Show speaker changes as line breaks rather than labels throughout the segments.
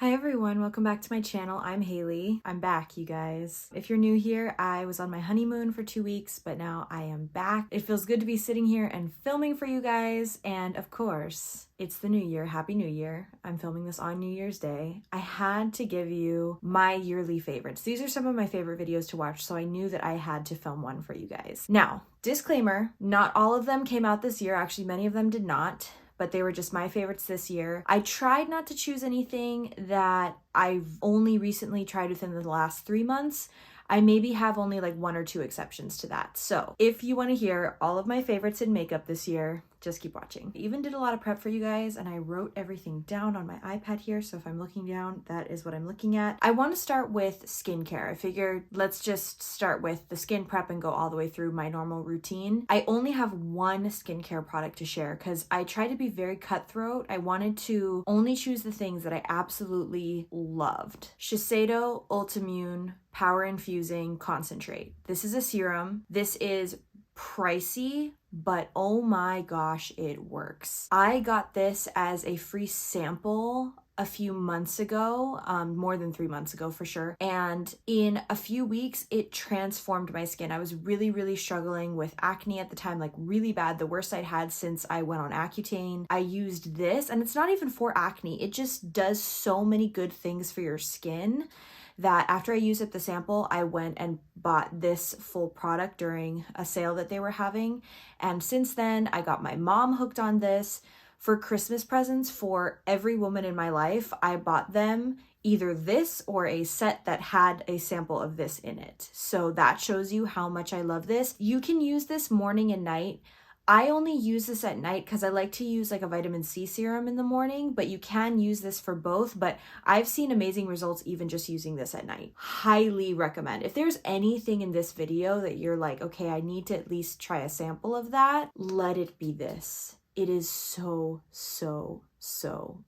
Hi everyone, welcome back to my channel. I'm Haley. I'm back, you guys. If you're new here, I was on my honeymoon for 2 weeks, but now I am back. It feels good to be sitting here and filming for you guys, and of course, it's the new year. Happy New Year. I'm filming this on New Year's Day. I had to give you my yearly favorites. These are some of my favorite videos to watch, so I knew that I had to film one for you guys. Now, disclaimer, not all of them came out this year. Actually, many of them did not, but they were just my favorites this year. I tried not to choose anything that I've only recently tried within the last 3 months. I maybe have only like 1 or 2 exceptions to that. So if you want to hear all of my favorites in makeup this year, just keep watching. I even did a lot of prep for you guys and I wrote everything down on my iPad here. So if I'm looking down, that is what I'm looking at. I want to start with skincare. I figured let's just start with the skin prep and go all the way through my normal routine. I only have one skincare product to share because I try to be very cutthroat. I wanted to only choose the things that I absolutely loved. Shiseido Ultimune Power Infusing Concentrate. This is a serum. This is pricey, but oh my gosh, it works. I got this as a free sample a few months ago, more than 3 months ago for sure. And in a few weeks, it transformed my skin. I was really struggling with acne at the time, like really bad, the worst I'd had since I went on Accutane. I used this, and it's not even for acne. It just does so many good things for your skin that after I used up the sample, I went and bought this full product during a sale that they were having. And since then, I got my mom hooked on this. For Christmas presents for every woman in my life, I bought them either this or a set that had a sample of this in it. So that shows you how much I love this. You can use this morning and night. I only use this at night because I like to use like a vitamin C serum in the morning, but you can use this for both. But I've seen amazing results even just using this at night. Highly recommend. If there's anything in this video that you're like, okay, I need to at least try a sample of that, let it be this. It is so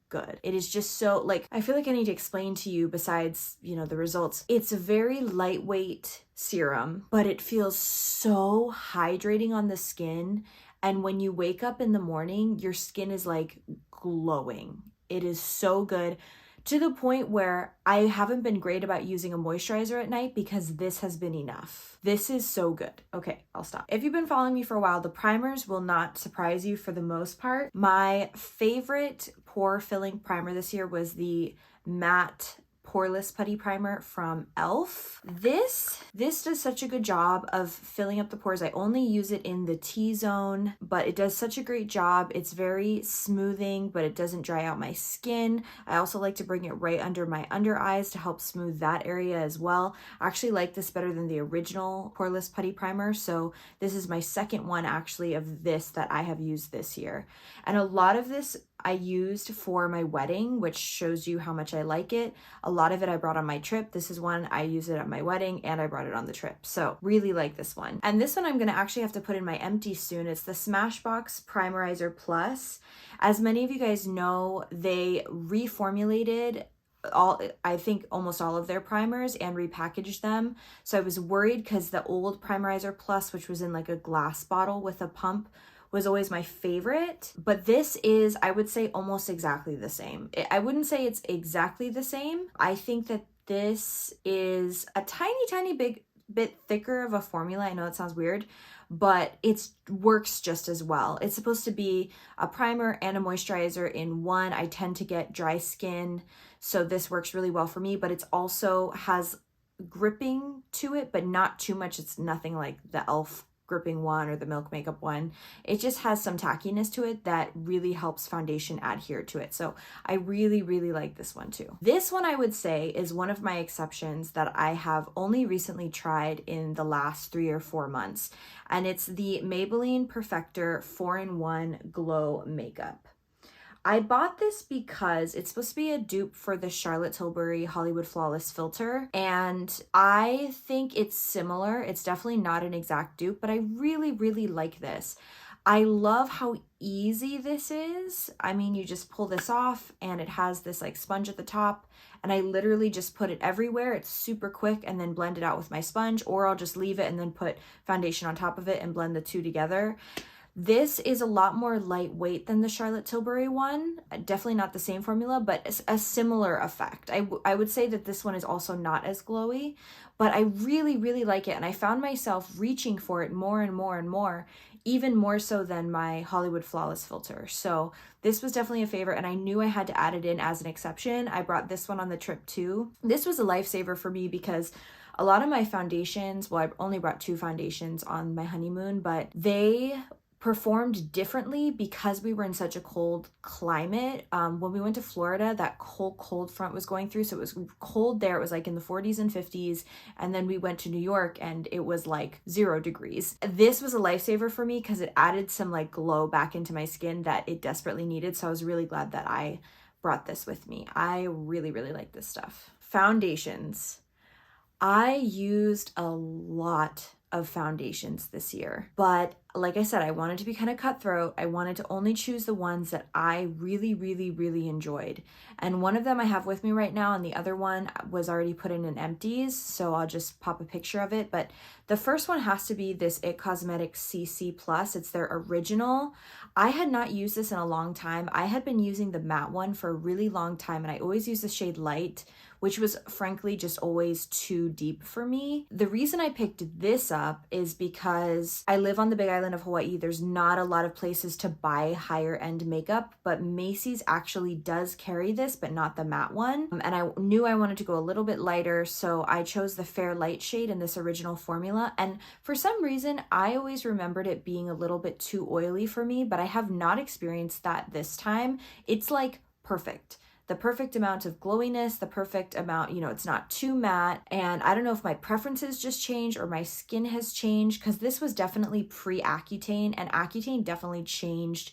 good. It is just so, like, I feel like I need to explain to you besides, the results. It's a very lightweight serum, but it feels so hydrating on the skin. And when you wake up in the morning, your skin is like glowing. It is so good, to the point where I haven't been great about using a moisturizer at night because this has been enough. This is so good. Okay, I'll stop. If you've been following me for a while, the primers will not surprise you for the most part. My favorite pore filling primer this year was the matte Poreless Putty Primer from e.l.f. This does such a good job of filling up the pores. I only use it in the T-zone, but it does such a great job. It's very smoothing, but it doesn't dry out my skin. I also like to bring it right under my under eyes to help smooth that area as well. I actually like this better than the original Poreless Putty Primer, so this is my second one actually of this that I have used this year. And a lot of this I used for my wedding, which shows you how much I like it. A lot of it I brought on my trip. This is one I use it at my wedding and I brought it on the trip. So really like this one. And this one I'm going to actually have to put in my empty soon. It's the Smashbox Primerizer Plus. As many of you guys know, they reformulated I think almost all of their primers and repackaged them. So I was worried because the old Primerizer Plus, which was in like a glass bottle with a pump, was always my favorite, but this is, I would say, almost exactly the same. I wouldn't say it's exactly the same. I think that this is a tiny bit thicker of a formula. I know it sounds weird, but it works just as well. It's supposed to be a primer and a moisturizer in one. I tend to get dry skin, so this works really well for me, but it's also has gripping to it, but not too much. It's nothing like the e.l.f. gripping one or the Milk Makeup one. It just has some tackiness to it that really helps foundation adhere to it. So I really like this one too. This one I would say is one of my exceptions that I have only recently tried in the last 3 or 4 months. And it's the Maybelline Perfector 4-in-1 Glow Makeup. I bought this because it's supposed to be a dupe for the Charlotte Tilbury Hollywood Flawless filter, and I think it's similar. It's definitely not an exact dupe, but I really like this. I love how easy this is. I mean, you just pull this off and it has this like sponge at the top, and I literally just put it everywhere. It's super quick, and then blend it out with my sponge, or I'll just leave it and then put foundation on top of it and blend the two together. This is a lot more lightweight than the Charlotte Tilbury one. Definitely not the same formula, but it's a similar effect. I would say that this one is also not as glowy, but I really, really like it. And I found myself reaching for it more and more and more, even more so than my Hollywood Flawless filter. So this was definitely a favorite, and I knew I had to add it in as an exception. I brought this one on the trip too. This was a lifesaver for me because a lot of my foundations, well, I only brought 2 foundations on my honeymoon, but they performed differently because we were in such a cold climate. When we went to Florida, that cold front was going through, so it was cold there. It was like in the 40s and 50s, and then we went to New York and it was like 0 degrees. This was a lifesaver for me because it added some like glow back into my skin that it desperately needed, so I was really glad that I brought this with me. I really, really like this stuff. Foundations. I used a lot of foundations this year, but like I said, I wanted to be kind of cutthroat. I wanted to only choose the ones that I really, really, really enjoyed. And one of them I have with me right now, and the other one was already put in empties, so I'll just pop a picture of it. But the first one has to be this It Cosmetics CC Plus. It's their original. I had not used this in a long time. I had been using the matte one for a really long time, and I always use the shade Light, which was frankly just always too deep for me. The reason I picked this up is because I live on the Big Island of Hawaii. There's not a lot of places to buy higher end makeup, but Macy's actually does carry this, but not the matte one. And I knew I wanted to go a little bit lighter, so I chose the Fair Light shade in this original formula. And for some reason, I always remembered it being a little bit too oily for me, but I have not experienced that this time. It's like perfect. The perfect amount of glowiness, the perfect amount, it's not too matte. And I don't know if my preferences just changed or my skin has changed, because this was definitely pre-Accutane, and Accutane definitely changed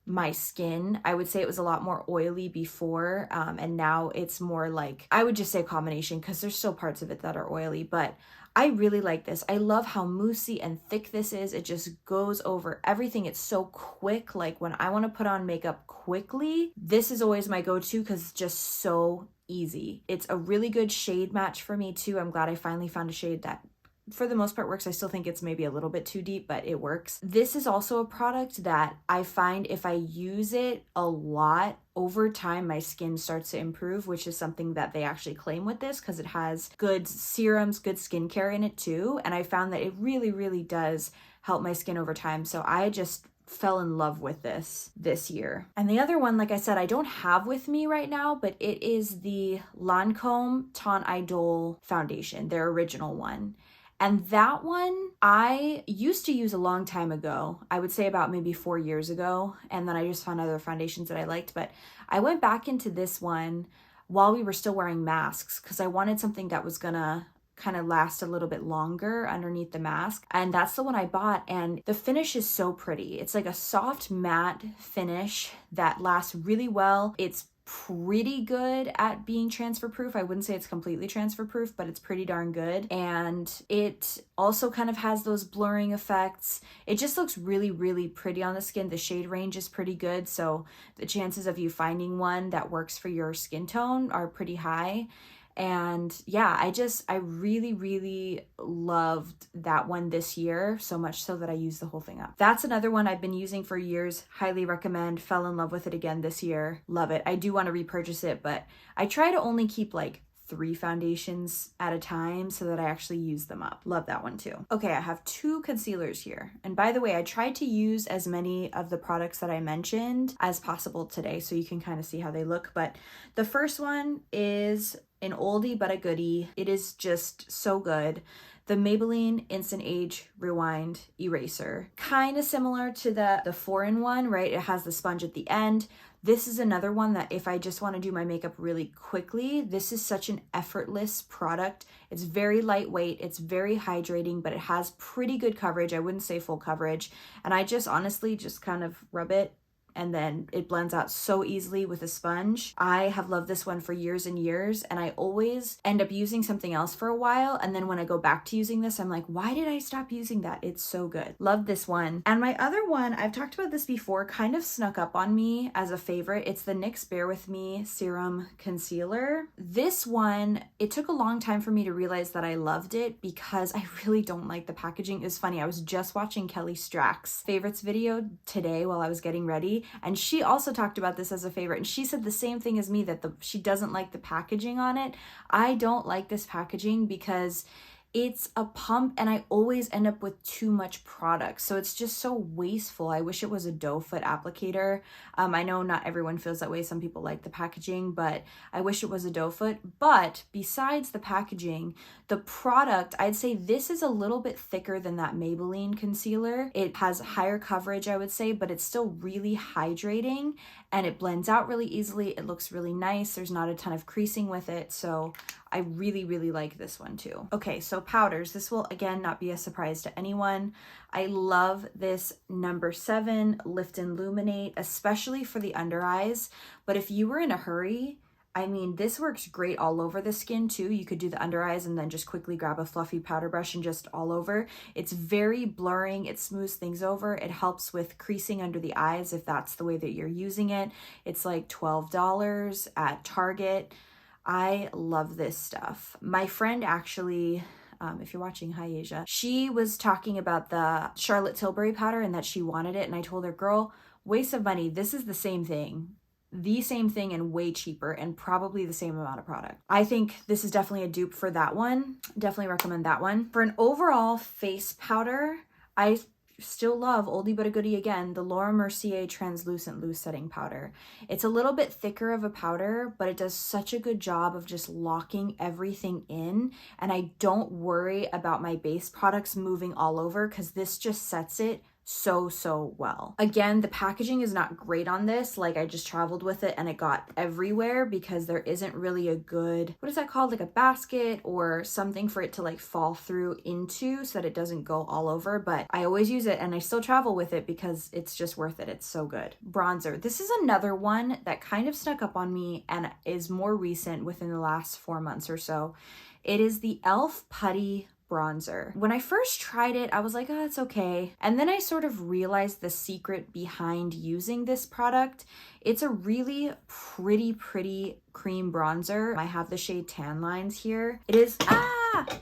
my skin. I would say it was a lot more oily before, and now it's more like, I would just say combination, because there's still parts of it that are oily, but I really like this. I love how moussey and thick this is. It just goes over everything. It's so quick. Like when I want to put on makeup quickly, this is always my go-to because it's just so easy. It's a really good shade match for me too. I'm glad I finally found a shade that for the most part works. I still think it's maybe a little bit too deep, but it works. This is also a product that I find if I use it a lot, over time my skin starts to improve, which is something that they actually claim with this, because it has good serums, good skincare in it too. And I found that it really, really does help my skin over time. So I just fell in love with this year. And the other one, like I said, I don't have with me right now, but it is the Lancome Ton Idol foundation, their original one. And that one I used to use a long time ago. I would say about maybe 4 years ago. And then I just found other foundations that I liked. But I went back into this one while we were still wearing masks, because I wanted something that was gonna kind of last a little bit longer underneath the mask. And that's the one I bought. And the finish is so pretty. It's like a soft matte finish that lasts really well. It's pretty good at being transfer proof. I wouldn't say it's completely transfer proof, but it's pretty darn good. And it also kind of has those blurring effects. It just looks really, really pretty on the skin. The shade range is pretty good, so the chances of you finding one that works for your skin tone are pretty high. And yeah, I really, really loved that one this year, so much so that I used the whole thing up. That's another one I've been using for years. Highly recommend. Fell in love with it again this year. Love it. I do want to repurchase it, but I try to only keep like 3 foundations at a time so that I actually use them up. Love that one too. Okay, I have 2 concealers here. And by the way, I tried to use as many of the products that I mentioned as possible today, so you can kind of see how they look. But the first one is an oldie but a goodie. It is just so good. The Maybelline Instant Age Rewind Eraser. Kind of similar to the 4-in-1, right? It has the sponge at the end. This is another one that if I just want to do my makeup really quickly, this is such an effortless product. It's very lightweight, it's very hydrating, but it has pretty good coverage. I wouldn't say full coverage. And I just honestly just kind of rub it and then it blends out so easily with a sponge. I have loved this one for years and years, and I always end up using something else for a while, and then when I go back to using this, I'm like, why did I stop using that? It's so good. Love this one. And my other one, I've talked about this before, kind of snuck up on me as a favorite. It's the NYX Bare With Me Serum Concealer. This one, it took a long time for me to realize that I loved it because I really don't like the packaging. It was funny, I was just watching Kelly Strack's favorites video today while I was getting ready, and she also talked about this as a favorite, and she said the same thing as me, that she doesn't like the packaging on it. I don't like this packaging because it's a pump and I always end up with too much product. So it's just so wasteful. I wish it was a doe foot applicator. I know not everyone feels that way. Some people like the packaging, but I wish it was a doe foot. But besides the packaging, the product, I'd say this is a little bit thicker than that Maybelline concealer. It has higher coverage, I would say, but it's still really hydrating and it blends out really easily. It looks really nice. There's not a ton of creasing with it. So I really, really like this one too. Okay, so powders. This will, again, not be a surprise to anyone. I love this number 7 Lift and Illuminate, especially for the under eyes. But if you were in a hurry, I mean, this works great all over the skin too. You could do the under eyes and then just quickly grab a fluffy powder brush and just all over. It's very blurring. It smooths things over. It helps with creasing under the eyes if that's the way that you're using it. It's like $12 at Target. I love this stuff. My friend actually, if you're watching, hi Asia, she was talking about the Charlotte Tilbury powder and that she wanted it. And I told her, girl, waste of money. This is the same thing and way cheaper and probably the same amount of product. I think this is definitely a dupe for that one. Definitely recommend that one. For an overall face powder, I still love, oldie but a goodie again, the Laura Mercier Translucent Loose Setting Powder. It's a little bit thicker of a powder, but it does such a good job of just locking everything in, and I don't worry about my base products moving all over because this just sets it so well. Again, the packaging is not great on this. Like, I just traveled with it and it got everywhere because there isn't really a good, what is that called? Like a basket or something for it to like fall through into so that it doesn't go all over. But I always use it and I still travel with it because it's just worth it. It's so good. Bronzer. This is another one that kind of snuck up on me and is more recent, within the last 4 months or so. It is the e.l.f. Putty bronzer. When I first tried it, I was like, oh, it's okay. And then I sort of realized the secret behind using this product. It's a really pretty cream bronzer. I have the shade Tan Lines here. It is,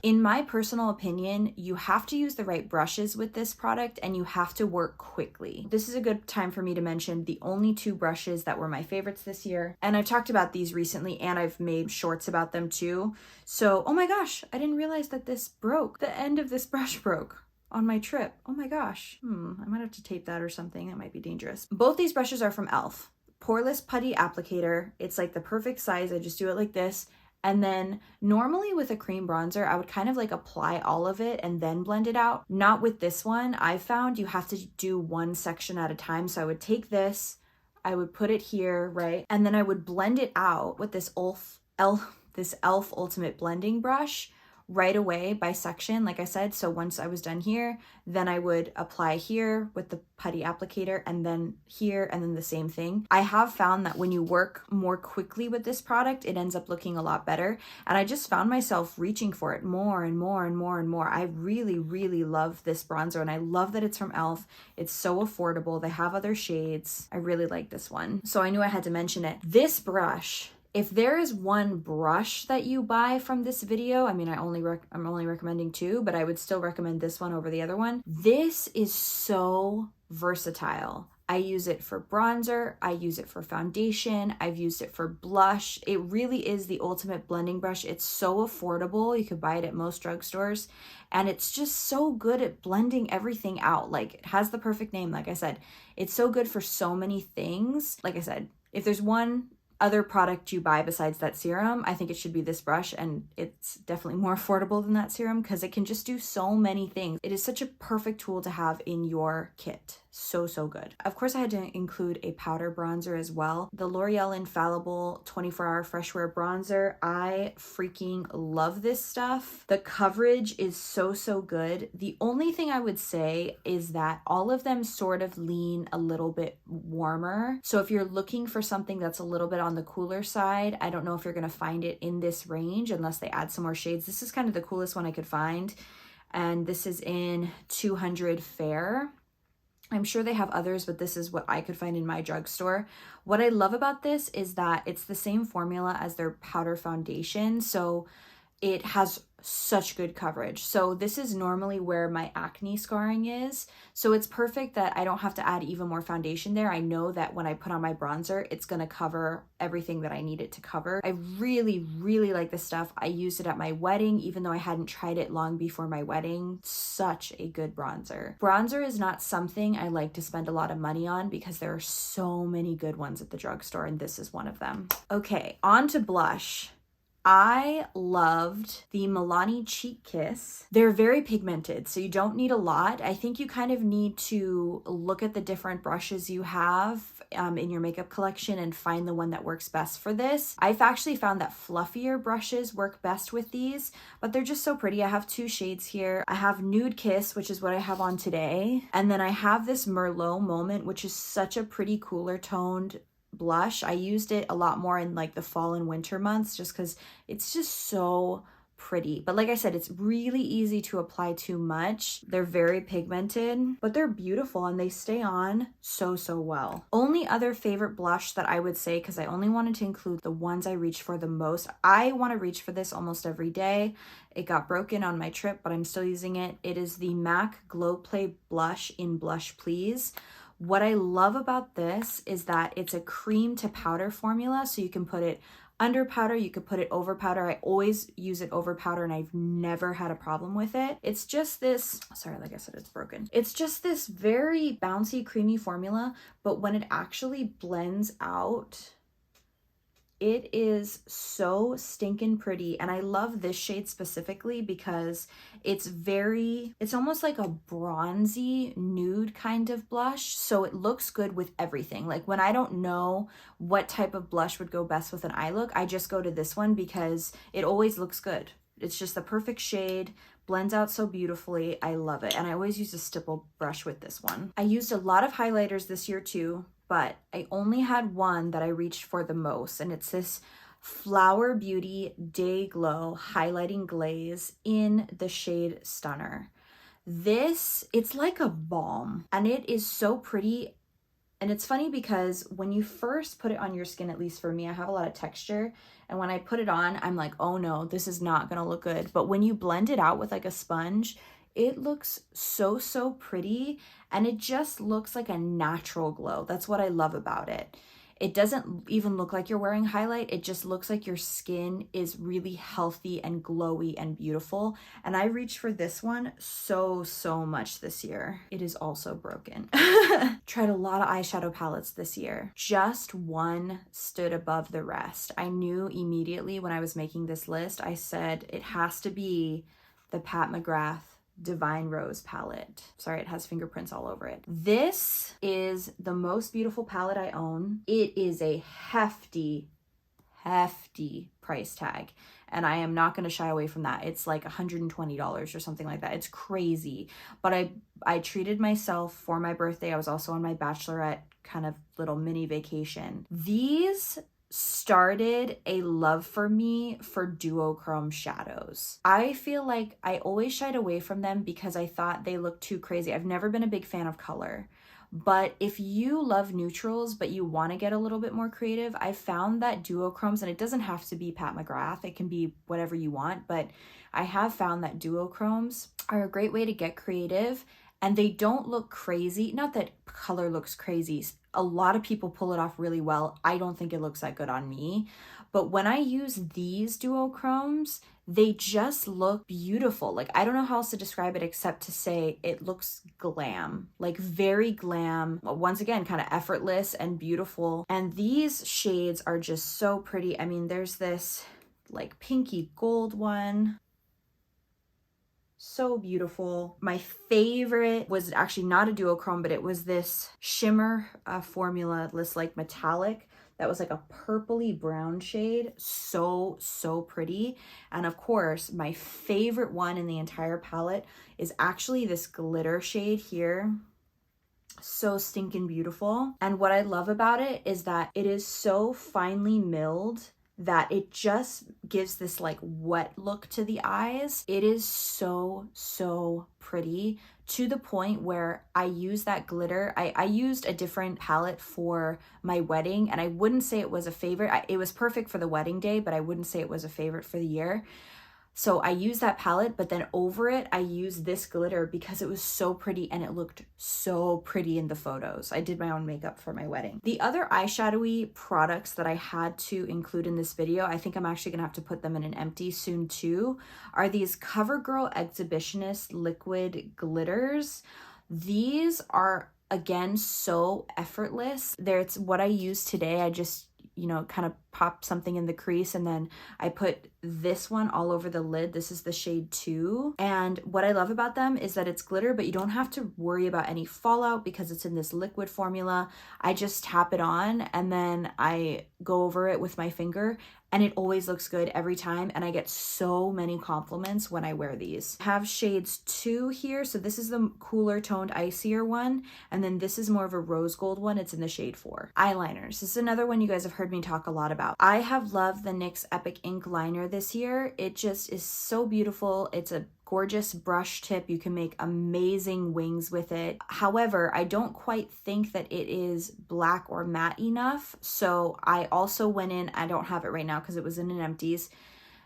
in my personal opinion, you have to use the right brushes with this product and you have to work quickly. This is a good time for me to mention the only 2 brushes that were my favorites this year. And I've talked about these recently and I've made shorts about them too. So, oh my gosh, I didn't realize that this broke. The end of this brush broke on my trip. Oh my gosh. I might have to tape that or something. That might be dangerous. Both these brushes are from e.l.f. Poreless Putty Applicator. It's like the perfect size. I just do it like this. And then normally with a cream bronzer, I would kind of like apply all of it and then blend it out. Not with this one. I found you have to do one section at a time. So I would take this, I would put it here, right? And then I would blend it out with this e.l.f. Ultimate Blending Brush right away by section, like I said. So once I was done here, then I would apply here with the putty applicator and then here and then the same thing. I have found that when you work more quickly with this product, it ends up looking a lot better. And I just found myself reaching for it more and more and more and more. I really love this bronzer and I love that it's from e.l.f. It's so affordable. They have other shades. I really like this one. So I knew I had to mention it. This brush, if there is one brush that you buy from this video, I mean, I'm only recommending 2, but I would still recommend this one over the other one. This is so versatile. I use it for bronzer, I use it for foundation, I've used it for blush. It really is the ultimate blending brush. It's so affordable. You could buy it at most drugstores and it's just so good at blending everything out. Like, it has the perfect name. Like I said, it's so good for so many things. Like I said, if there's one other product you buy besides that serum, I think it should be this brush, and it's definitely more affordable than that serum because it can just do so many things. It is such a perfect tool to have in your kit. So, so good. Of course, I had to include a powder bronzer as well. The L'Oreal Infallible 24-Hour Fresh Wear Bronzer. I freaking love this stuff. The coverage is so, so good. The only thing I would say is that all of them sort of lean a little bit warmer. So if you're looking for something that's a little bit on the cooler side, I don't know if you're gonna find it in this range unless they add some more shades. This is kind of the coolest one I could find. And this is in 200 Fair. I'm sure they have others, but this is what I could find in my drugstore. What I love about this is that it's the same formula as their powder foundation. So it has such good coverage. So this is normally where my acne scarring is. So it's perfect that I don't have to add even more foundation there. I know that when I put on my bronzer, it's going to cover everything that I need it to cover. I really, really like this stuff. I used it at my wedding, even though I hadn't tried it long before my wedding. Such a good bronzer. Bronzer is not something I like to spend a lot of money on because there are so many good ones at the drugstore, and this is one of them. Okay, on to blush. I loved the Milani Cheek Kiss. They're very pigmented, so you don't need a lot. I think you kind of need to look at the different brushes you have in your makeup collection and find the one that works best for this. I've actually found that fluffier brushes work best with these, but they're just so pretty. I have two shades here. I have Nude Kiss, which is what I have on today. And then I have this Merlot Moment, which is such a pretty cooler toned blush. I used it a lot more in like the fall and winter months just because it's just so pretty. But like I said, it's really easy to apply too much. They're very pigmented, but they're beautiful and they stay on so, so well. Only other favorite blush that I would say, because I only wanted to include the ones I reach for the most. I want to reach for this almost every day. It got broken on my trip, but I'm still using it. It is the MAC Glow Play Blush in Blush Please. What I love about this is that it's a cream to powder formula, so you can put it under powder, you could put it over powder. I always use it over powder and I've never had a problem with it. It's just this, sorry, like I said, it's broken. It's just this very bouncy, creamy formula, but when it actually blends out, it is so stinking pretty. And I love this shade specifically because it's almost like a bronzy nude kind of blush. So it looks good with everything. Like when I don't know what type of blush would go best with an eye look, I just go to this one because it always looks good. It's just the perfect shade, blends out so beautifully. I love it. And I always use a stipple brush with this one. I used a lot of highlighters this year too, but I only had one that I reached for the most, and it's this Flower Beauty Day Glow Highlighting Glaze in the shade Stunner. This, it's like a balm, and it is so pretty. And it's funny because when you first put it on your skin, at least for me, I have a lot of texture, and when I put it on, I'm like, oh no, this is not gonna look good. But when you blend it out with like a sponge, it looks so, so pretty, and it just looks like a natural glow. That's what I love about it. It doesn't even look like you're wearing highlight. It just looks like your skin is really healthy and glowy and beautiful. And I reached for this one so, so much this year. It is also broken. Tried a lot of eyeshadow palettes this year. Just one stood above the rest. I knew immediately when I was making this list, I said it has to be the Pat McGrath Divine Rose palette. Sorry, it has fingerprints all over it. This is the most beautiful palette I own. It is a hefty price tag, and I am not going to shy away from that. It's like $120 or something like that. It's crazy, but I treated myself for my birthday. I was also on my bachelorette kind of little mini vacation. These started a love for me for duochrome shadows. I feel like I always shied away from them because I thought they looked too crazy. I've never been a big fan of color, but if you love neutrals but you want to get a little bit more creative, I found that duochromes, and it doesn't have to be Pat McGrath, it can be whatever you want, but I have found that duochromes are a great way to get creative, and they don't look crazy. Not that color looks crazy. A lot of people pull it off really well. I don't think it looks that good on me. But when I use these duochromes, they just look beautiful. Like, I don't know how else to describe it except to say it looks glam, like very glam. Once again, kind of effortless and beautiful. And these shades are just so pretty. I mean, there's this like pinky gold one. So beautiful. My favorite was actually not a duochrome, but it was this shimmer formula, this like metallic that was like a purpley brown shade. So pretty. And of course, my favorite one in the entire palette is actually this glitter shade here. So stinking beautiful. And what I love about it is that it is so finely milled that it just gives this like wet look to the eyes. It is so pretty, to the point where I use that glitter. I used a different palette for my wedding, and I wouldn't say it was a favorite. It was perfect for the wedding day, but I wouldn't say it was a favorite for the year. So I used that palette, but then over it, I used this glitter because it was so pretty and it looked so pretty in the photos. I did my own makeup for my wedding. The other eyeshadowy products that I had to include in this video, I think I'm actually gonna have to put them in an empty soon too, are these CoverGirl Exhibitionist liquid glitters. These are, again, so effortless. It's what I use today. I just, you know, kind of pop something in the crease, and then I put this one all over the lid. This is the shade 2. And what I love about them is that it's glitter, but you don't have to worry about any fallout because it's in this liquid formula. I just tap it on and then I go over it with my finger, and it always looks good every time. And I get so many compliments when I wear these. I have shades 2 here. So this is the cooler toned, icier one. And then this is more of a rose gold one. It's in the shade 4. Eyeliners. This is another one you guys have heard me talk a lot about. I have loved the NYX Epic Ink Liner this year. It just is so beautiful. It's a gorgeous brush tip. You can make amazing wings with it. However, I don't quite think that it is black or matte enough. So I also went in, I don't have it right now because it was in an empties,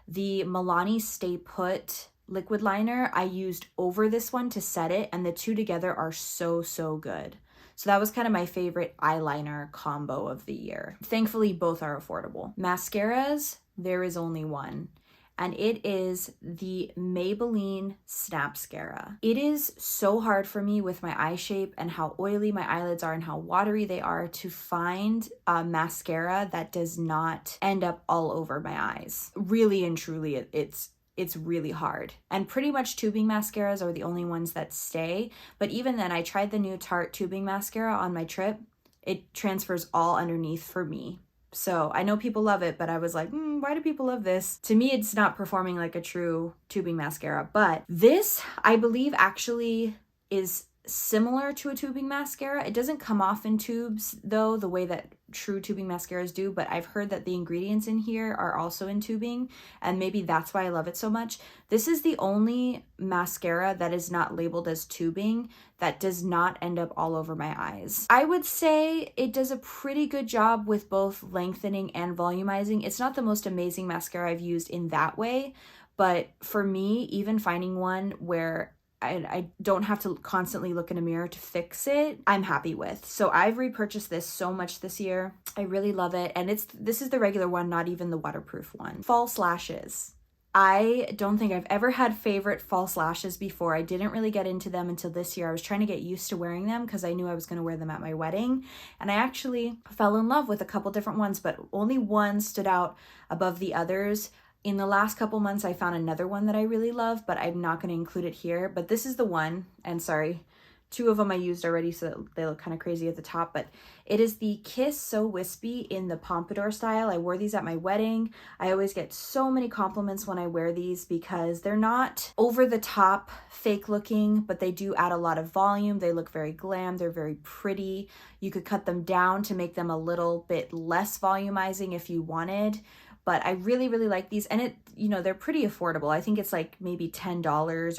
the Milani Stay Put liquid liner I used over this one to set it, and the two together are so good. So that was kind of my favorite eyeliner combo of the year. Thankfully, both are affordable. Mascaras, there is only one, and it is the Maybelline Snapscara. It is so hard for me with my eye shape and how oily my eyelids are and how watery they are to find a mascara that does not end up all over my eyes. Really and truly, it's really hard. And pretty much tubing mascaras are the only ones that stay. But even then, I tried the new Tarte tubing mascara on my trip. It transfers all underneath for me. So I know people love it, but I was like, why do people love this? To me, it's not performing like a true tubing mascara. But this, I believe, actually is similar to a tubing mascara. It doesn't come off in tubes though, the way that true tubing mascaras do, but I've heard that the ingredients in here are also in tubing, and maybe that's why I love it so much. This is the only mascara that is not labeled as tubing that does not end up all over my eyes. I would say it does a pretty good job with both lengthening and volumizing. It's not the most amazing mascara I've used in that way, but for me, even finding one where I don't have to constantly look in a mirror to fix it, I'm happy with. So I've repurchased this so much this year. I really love it. And this is the regular one, not even the waterproof one. False lashes. I don't think I've ever had favorite false lashes before. I didn't really get into them until this year. I was trying to get used to wearing them because I knew I was going to wear them at my wedding. And I actually fell in love with a couple different ones, but only one stood out above the others. In the last couple months, I found another one that I really love, but I'm not going to include it here. But this is the one, and sorry, 2 of them I used already, so they look kind of crazy at the top, but it is the Kiss So Wispy in the Pompadour style. I wore these at my wedding. I always get so many compliments when I wear these because they're not over the top fake looking, but they do add a lot of volume. They look very glam. They're very pretty. You could cut them down to make them a little bit less volumizing if you wanted. But I really like these, and they're pretty affordable. I think it's like maybe $10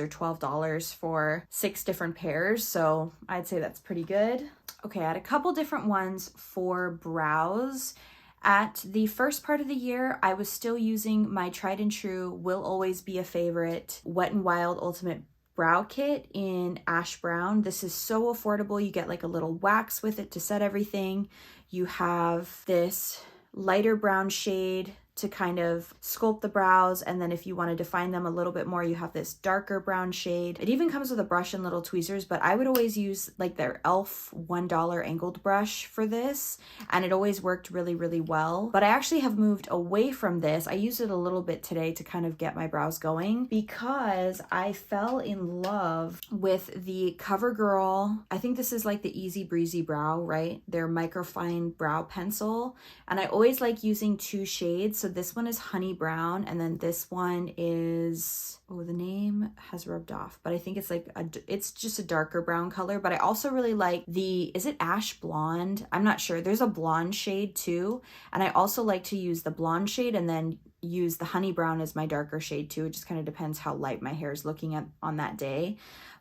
or $12 for 6 different pairs. So I'd say that's pretty good. Okay, I had a couple different ones for brows. At the first part of the year, I was still using my tried and true, will always be a favorite, Wet n Wild Ultimate Brow Kit in Ash Brown. This is so affordable. You get like a little wax with it to set everything. You have this lighter brown shade to kind of sculpt the brows. And then if you want to define them a little bit more, you have this darker brown shade. It even comes with a brush and little tweezers, but I would always use like their e.l.f. $1 angled brush for this, and it always worked really, really well. But I actually have moved away from this. I used it a little bit today to kind of get my brows going because I fell in love with the CoverGirl. I think this is like the Easy Breezy Brow, right? Their microfine brow pencil. And I always like using two shades. So this one is Honey Brown, and then this one is, oh, the name has rubbed off, but I think it's like it's just a darker brown color. But I also really like the, is it Ash Blonde? I'm not sure. There's a blonde shade too. And I also like to use the blonde shade and then use the Honey Brown as my darker shade too. It just kind of depends how light my hair is looking at on that day.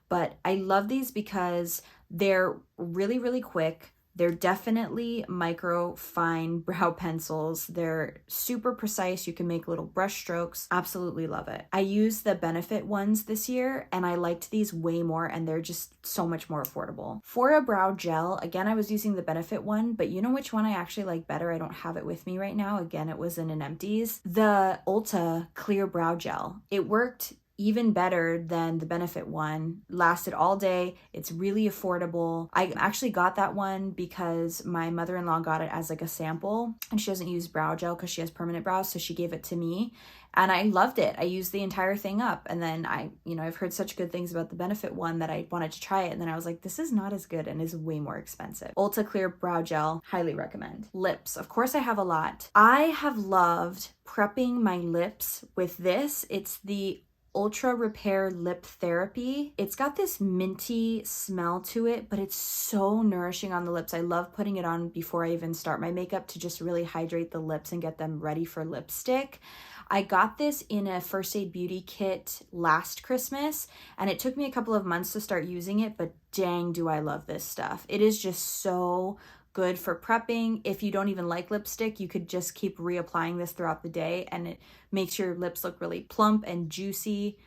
But I love these because they're really, really quick. They're definitely micro fine brow pencils. They're super precise. You can make little brush strokes. Absolutely love it. I used the Benefit ones this year and I liked these way more, and they're just so much more affordable. For a brow gel, again, I was using the Benefit one, but you know which one I actually like better? I don't have it with me right now. Again, it was in an empties. The Ulta Clear Brow Gel. It worked even better than the Benefit one. Lasted all day. It's really affordable. I actually got that one because my mother-in-law got it as like a sample, and she doesn't use brow gel because she has permanent brows, so she gave it to me. And I loved it. I used the entire thing up. And then I've heard such good things about the Benefit one that I wanted to try it. And then I was like, this is not as good and is way more expensive. Ulta Clear Brow Gel, highly recommend. Lips, of course I have a lot. I have loved prepping my lips with this. It's the Ultra Repair Lip Therapy. It's got this minty smell to it, but it's so nourishing on the lips. I love putting it on before I even start my makeup to just really hydrate the lips and get them ready for lipstick. I got this in a First Aid Beauty kit last Christmas, and it took me a couple of months to start using it, but dang, do I love this stuff. It is just so good for prepping. If you don't even like lipstick, you could just keep reapplying this throughout the day, and it makes your lips look really plump and juicy.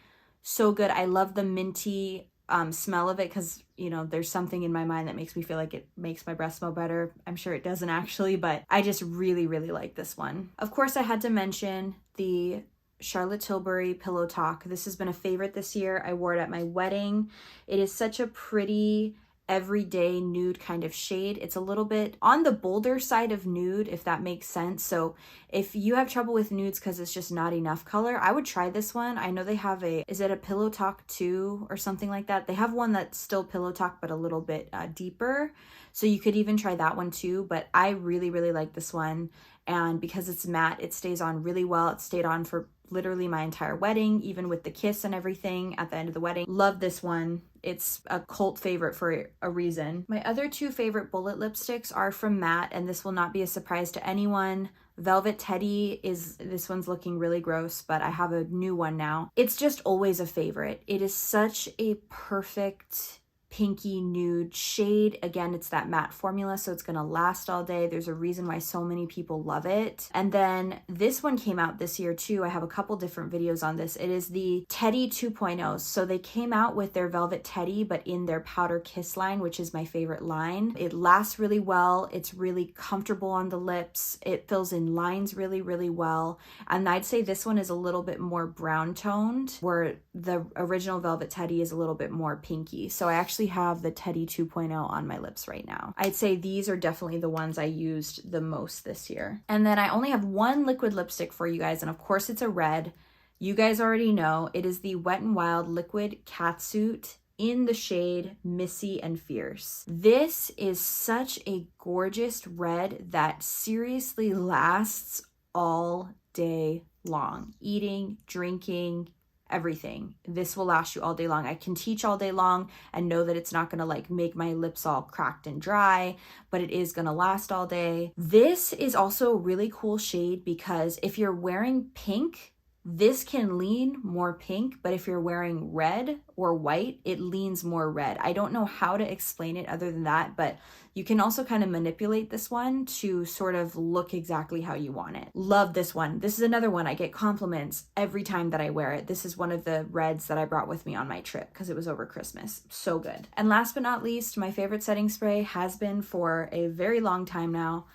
So good. I love the minty smell of it because, there's something in my mind that makes me feel like it makes my breath smell better. I'm sure it doesn't actually, but I just really, really like this one. Of course, I had to mention the Charlotte Tilbury Pillow Talk. This has been a favorite this year. I wore it at my wedding. It is such a pretty everyday nude kind of shade. It's a little bit on the bolder side of nude, if that makes sense. So if you have trouble with nudes because it's just not enough color, I would try this one. I know they have is it a Pillow Talk 2 or something like that? They have one that's still Pillow Talk but a little bit deeper. So you could even try that one too. But I really, really like this one. And because it's matte, it stays on really well. It stayed on for literally my entire wedding, even with the kiss and everything at the end of the wedding. Love this one. It's a cult favorite for a reason. My other two favorite bullet lipsticks are from Matte, and this will not be a surprise to anyone. Velvet Teddy this one's looking really gross, but I have a new one now. It's just always a favorite. It is such a perfect pinky nude shade. Again, it's that matte formula, so it's gonna last all day. There's a reason why so many people love it. And then this one came out this year too. I have a couple different videos on this. It is the Teddy 2.0. So they came out with their Velvet Teddy, but in their Powder Kiss line, which is my favorite line. It lasts really well. It's really comfortable on the lips. It fills in lines really, really well. And I'd say this one is a little bit more brown toned, where the original Velvet Teddy is a little bit more pinky. So I actually have the Teddy 2.0 on my lips right now. I'd say these are definitely the ones I used the most this year. And then I only have one liquid lipstick for you guys, and of course it's a red. You guys already know it is the Wet n Wild Liquid Catsuit in the shade Missy and Fierce. This is such a gorgeous red that seriously lasts all day long. Eating, drinking, everything. This will last you all day long. I can teach all day long and know that it's not gonna make my lips all cracked and dry, but it is gonna last all day. This is also a really cool shade because if you're wearing pink, this can lean more pink, but if you're wearing red or white, it leans more red. I don't know how to explain it other than that, but you can also kind of manipulate this one to sort of look exactly how you want it. Love this one. This is another one. I get compliments every time that I wear it. This is one of the reds that I brought with me on my trip because it was over Christmas. So good. And last but not least, my favorite setting spray has been for a very long time now,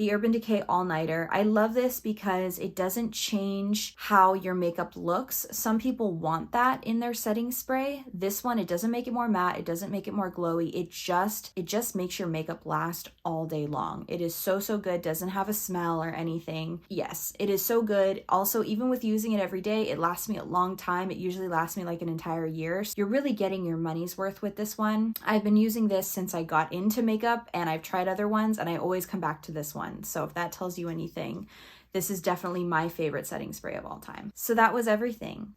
the Urban Decay All Nighter. I love this because it doesn't change how your makeup looks. Some people want that in their setting spray. This one, it doesn't make it more matte, it doesn't make it more glowy, it just makes your makeup last all day long. It is so good, doesn't have a smell or anything. Yes, it is so good. Also, even with using it every day, it lasts me a long time. It usually lasts me like an entire year. So you're really getting your money's worth with this one. I've been using this since I got into makeup, and I've tried other ones and I always come back to this one. So if that tells you anything, this is definitely my favorite setting spray of all time. So that was everything.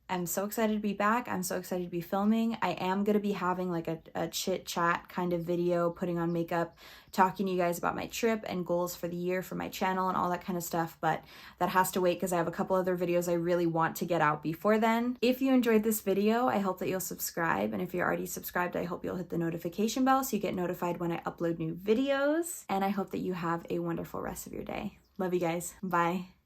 I'm so excited to be back. I'm so excited to be filming. I am going to be having like a chit chat kind of video, putting on makeup, talking to you guys about my trip and goals for the year for my channel and all that kind of stuff, but that has to wait because I have a couple other videos I really want to get out before then. If you enjoyed this video, I hope that you'll subscribe, and if you're already subscribed, I hope you'll hit the notification bell so you get notified when I upload new videos, and I hope that you have a wonderful rest of your day. Love you guys. Bye.